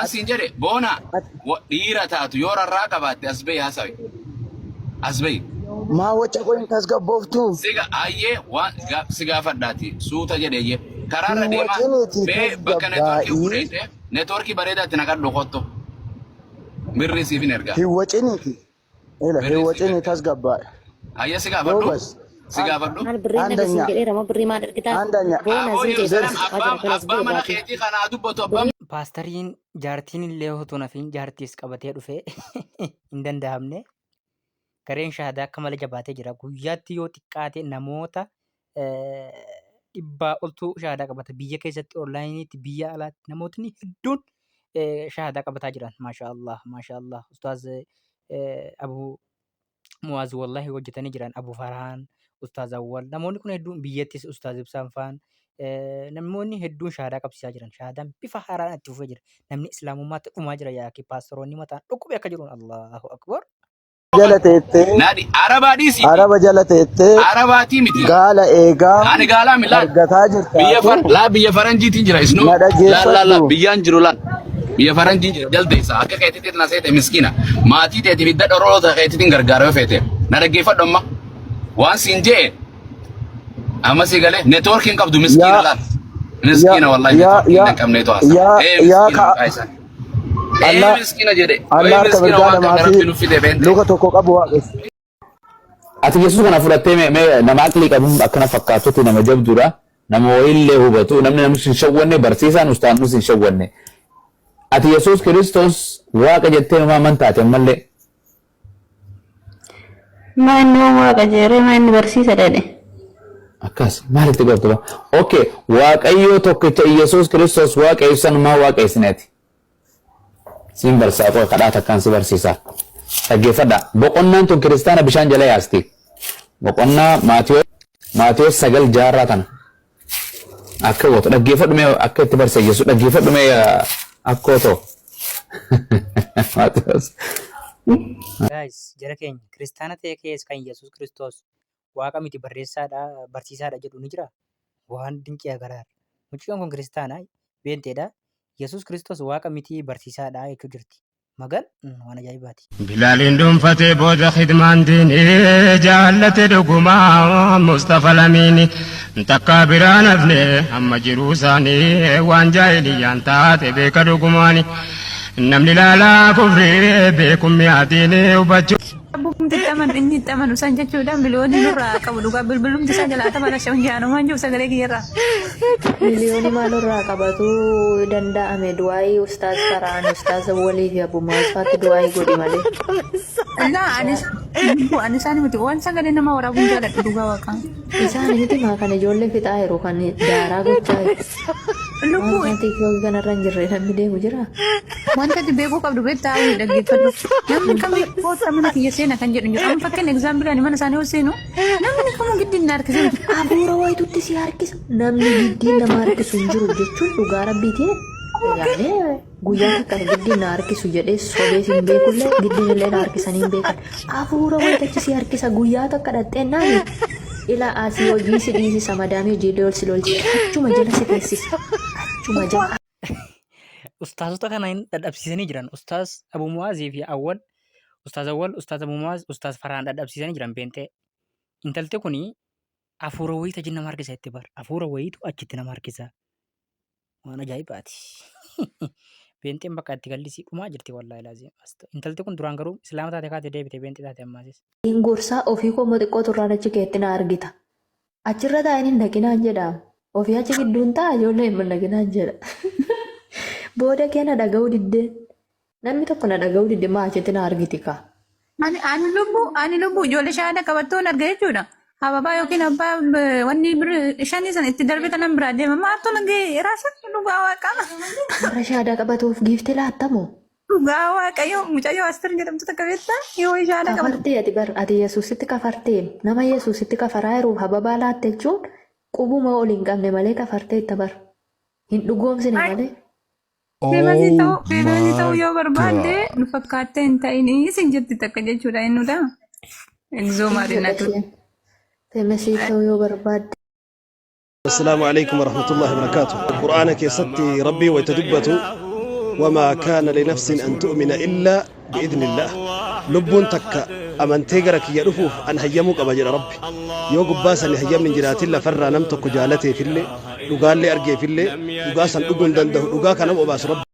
Asinjere bona dhiira taatu yoo rarraa qabaatte asbee haasawi asbee maa wacha koyin tasgabbooftu siga ayyee waan si gaafadhaati suuta jedheeyye karaarra deema wachiniti bee bakka neetworkii tasgabbaa'ii fudhete neetworkii bareedaatti naqadhu qotto birrii siifin ergaa hin waciniti ila hin wacini tasgabbaa'e ayyee si gaafadhu boobas si gaafadhu andanya abbaa mana keetii kanaa dubbatu abbaa Paastariin jaartiin illee otoo nafiin jaartiis qabatee dhufe hin danda'amne gareen shaadaa akka malee jabaatee jira. Guyyaatti yoo xiqqaate namoota dhibbaa oltu shaadaa qabata. Biyya keessatti onlaayiniitti biyya alaatti namootni hedduun shaadaa qabataa jiran. Maashaallah maashaallah. Ustaaz Abu Muwaaz wallahi hojjetanii jiran. Abu Farhaan, Ustaaz Awwal namoonni kun hedduun biyyattis Ustaaz Ibsaan fa'aan namoonni hedduun shaadaa qabsiisaa jiran. Shaadaan bifa haaraan itti fufee jira. Namni islaamummaatti dhumaa jira yaa paastoroonni mataan dhukkubee akka jiruun Allahu Akbar. jala teettee naadi arabaadhiisi araba jala teettee arabaatii miti gaala eegaa ani gaalaa milaan argataa jirta biyya faranjiitiin jira isnu la biyyaan jiru lan biyya faranjiin jira jaldeessa akka keetitti na seete miskiina maatii teeti bidda dhoroota keetitiin gargaaroo feete na dhaggeeffadhu amma waan siin jee amma si galee neetworkiin qabdu miskiina lan miskiina wallahi neetworkiin hin qabne to asa Allah miskiina jedhe Allah akka bargaada maatii luka tokko qabu waaqes ati Yesuus kana fudhattee nama aqlii qabu akkana fakkaatutti nama jabduudha nama wayillee hubatu namni sin shawwanne barsiisaan ustaanus sin shawwanne ati Yesuus Kiristoos waaqa jettee nama amantaate ammallee manni waaqa jeeree manni barsiisa dhadhe akkas maalitti gortuba okay waaqayyo tokkicha Yesuus Kiristoos waaqa ibsan maa waaqa isneeti sin barsaaqoo kadhaata kan si barsiisa dhaggeeffadha boqonnaan tun kiristaana bishaan jala yaasti boqonnaa Maatiyos 9 jaarraa tana akka gootu dhaggeeffadhu mee akka itti barsiisa Yesuus dhaggeeffadhu mee akkooto Maatiyos Guys, jara keenya kiristaana ta'e keessa kan Yesuus Kiristoos waaqa miti barsiisaadha jedhu ni jira. Waan dinqii agaraadha. Mucaan kun kiristaana beenteedha. Yesuus Kiristoos waaqa miti barsiisaadha jechuu jirti. Magan waan ajaa'ibaati. Bilaaliin dhuunfatee booda khidmaan diinii jaallate dhugumaa Mustafa Lamiini takka biraan hafne amma jiruu isaanii waan jaahiliyyaan taate beeka dhugumaani namni laalaa kufree beekummi adiini hubachuu. Abbumti inni taman usan jechuudha miliyoonni nurraa qabu dhugaa bilbilumti isaa jalaata mana shawjaanu manjuu sagalee kiyyarraa. Miliyoonni maalirraa qabatu danda'ame du'aayii ustaaz Faraan ustaaz Awwalii fi Abu Muwaaz faatti du'aayii godhi malee. Ani isaan miti waan sagalee nama waraabuun jaaladhu dhugaa waaqaa. Isaan miti maa kan ijoollee fixaa jiru kan daaraa gochaa jiru. Waan tiiktookii kanarra hin jirre namni deemu jira. Wanta ati beekuu qabdu beektaa dhaggeeffadhu. Namni kamii koota mana kiyya seena kan jedhu jiru. Amma fakkeenya egzaampilaan mana isaanii ol seenu namni kamuu giddiin na harkisa. Abuura wayituutti si harkisa. Namni giddiin nama harkisu hin jiru jechuun dhugaa rabbiiti. Yaani guyyaa takka giddiin na harkisu jedhee sobee siin beekullee giddiin illee na harkisanii hin beekan. Abuura wayitachi si harkisa guyyaa takka dhadheennaani. Ila asii hojii si dhiisisa madaamii hojii lolsi achuma jala si teessisa. Achuma jala. Ustaazota kana dadhabsiisanii jiran. Ustaaz Abu Muwaazii fi Awwal. Ustaaz Awwal, Ustaaz Abu Muwaaz, Ustaaz Farhaan dadhabsiisanii jiran beentee. Intalti kuni hafuura wayiita achi nama harkisa itti bar. Hafuura wayiitu achitti nama harkisa. Waan ajaa'ibaati. Beenteen bakka itti gallisii dhumaa jirti wallahi laazim. Intalti kun duraan garuu islaama taate kaate deebite beentee taate ammaasis. Gorsaa ofii koo xiqqoo turraan achi keetti na argita. Achirra taa'anii hin dhaqinaan jedhama. Ofii achi gidduun taa'a ijoollee hin dhaqinaan jedha. Booda kee na dhaga'uu diddee. Namni tokko na dhaga'uu diddee maa achitti na argiti kaa. Ani lubbuu ijoollee shahaada qabattoon arga jechuudha. Ababaa yookiin abbaa wanni shanii sana itti darbe kanan biraa deema maatoo nagee raasa dhugaa waaqaa. Warra shahaada qabatuuf giifti laattamu. Dhugaa waaqayyo mucayyoo Asteer jedhamtu takka beektaa yoo shahaada qabatu. Kafartee ati Yesuusitti kafartee nama Yesuusitti kafaraa jiruuf ababaa laatte jechuun qubuma ol hin qabne malee kafartee itti bar. Hin dhugoomsine malee. Beekamtii ta'uu yoo barbaadde nu fakkaattee hin ta'inii isin jetti takka jechuudha innudha. Egzoo maarinatu. Beekamtii ta'uu yoo barbaadde. السلام عليكم ورحمة الله وبركاته. القرآن كيستي ربي ويتدبته وما كان لنفس أن تؤمن إلا بإذن الله لبون تكا أمن تيغرك يرفوف أن هيموك أبجر ربي يو قباسا هيم من جرات الله فرى نمتك جالتي في اللي لقال لي أرجي في اللي لقاسا أقول دنده لقاك نمو باس ربي